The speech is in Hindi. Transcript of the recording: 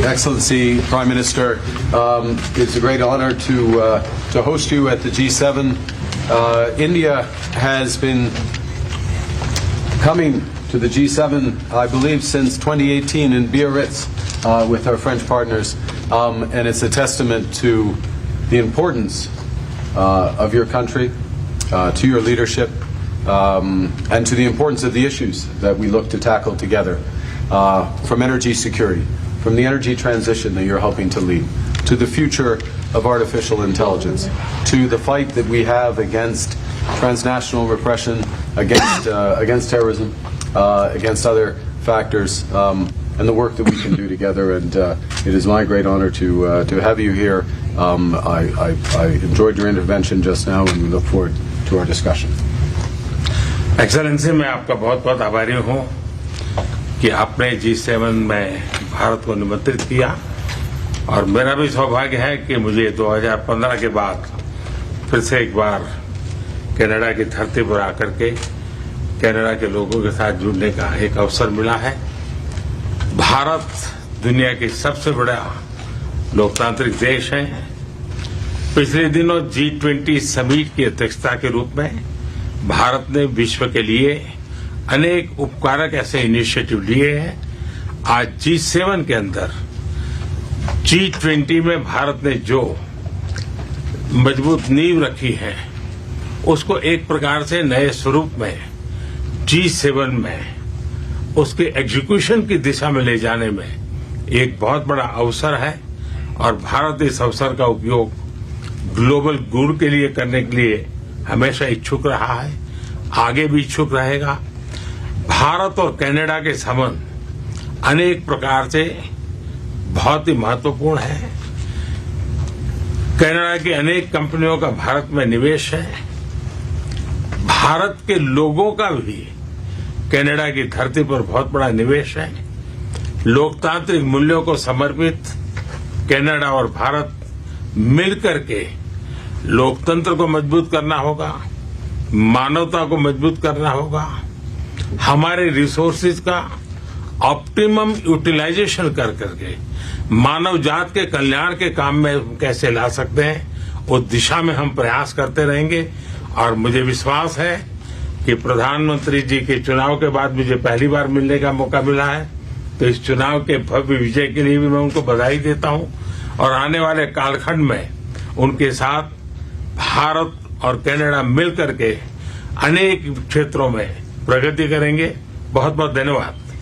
Excellency, Prime Minister, it's a great honor to host you at the G7. India has been coming to the G7, I believe, since 2018 in Biarritz with our French partners, and it's a testament to the importance of your country, to your leadership, and to the importance of the issues that we look to tackle together, from energy security, from the energy transition that you're helping to lead, to the future of artificial intelligence, to the fight that we have against transnational repression, against terrorism, against other factors, and the work that we can do together. And it is my great honor to have you here. I enjoyed your intervention just now, and we look forward to our discussion. Excellency, मैं आपका बहुत बहुत आभारी हूँ कि आपने G7 में भारत को निमंत्रित किया, और मेरा भी सौभाग्य है कि मुझे 2015 के बाद फिर से एक बार कनाडा की धरती पर आकर के कनाडा के लोगों के साथ जुड़ने का एक अवसर मिला है। भारत दुनिया की सबसे बड़ा लोकतांत्रिक देश है। पिछले दिनों G20 समिट की अध्यक्षता के रूप में भारत ने विश्व के लिए अनेक उपकारक ऐसे इनिशिएटिव लिए हैं। आज G7 के अंदर G20 में भारत ने जो मजबूत नींव रखी है, उसको एक प्रकार से नए स्वरूप में G7 में उसके एग्जीक्यूशन की दिशा में ले जाने में एक बहुत बड़ा अवसर है, और भारत इस अवसर का उपयोग ग्लोबल गुड के लिए करने के लिए हमेशा इच्छुक रहा है, आगे भी इच्छुक रहेगा। भारत और कनाडा के संबंध अनेक प्रकार से बहुत ही महत्वपूर्ण है। कनाडा की अनेक कंपनियों का भारत में निवेश है। भारत के लोगों का भी कनाडा की धरती पर बहुत बड़ा निवेश है। लोकतांत्रिक मूल्यों को समर्पित कनाडा और भारत मिलकर के लोकतंत्र को मजबूत करना होगा, मानवता को मजबूत करना होगा, हमारे रिसोर्सेज का ऑप्टिमम यूटिलाइजेशन कर करके मानव जात के कल्याण के काम में कैसे ला सकते हैं, उस दिशा में हम प्रयास करते रहेंगे। और मुझे विश्वास है कि प्रधानमंत्री जी के चुनाव के बाद मुझे पहली बार मिलने का मौका मिला है, तो इस चुनाव के भव्य विजय के लिए भी मैं उनको बधाई देता हूं, और आने वाले कालखंड में उनके साथ भारत और कनाडा मिलकर के अनेक क्षेत्रों में प्रगति करेंगे। बहुत बहुत धन्यवाद।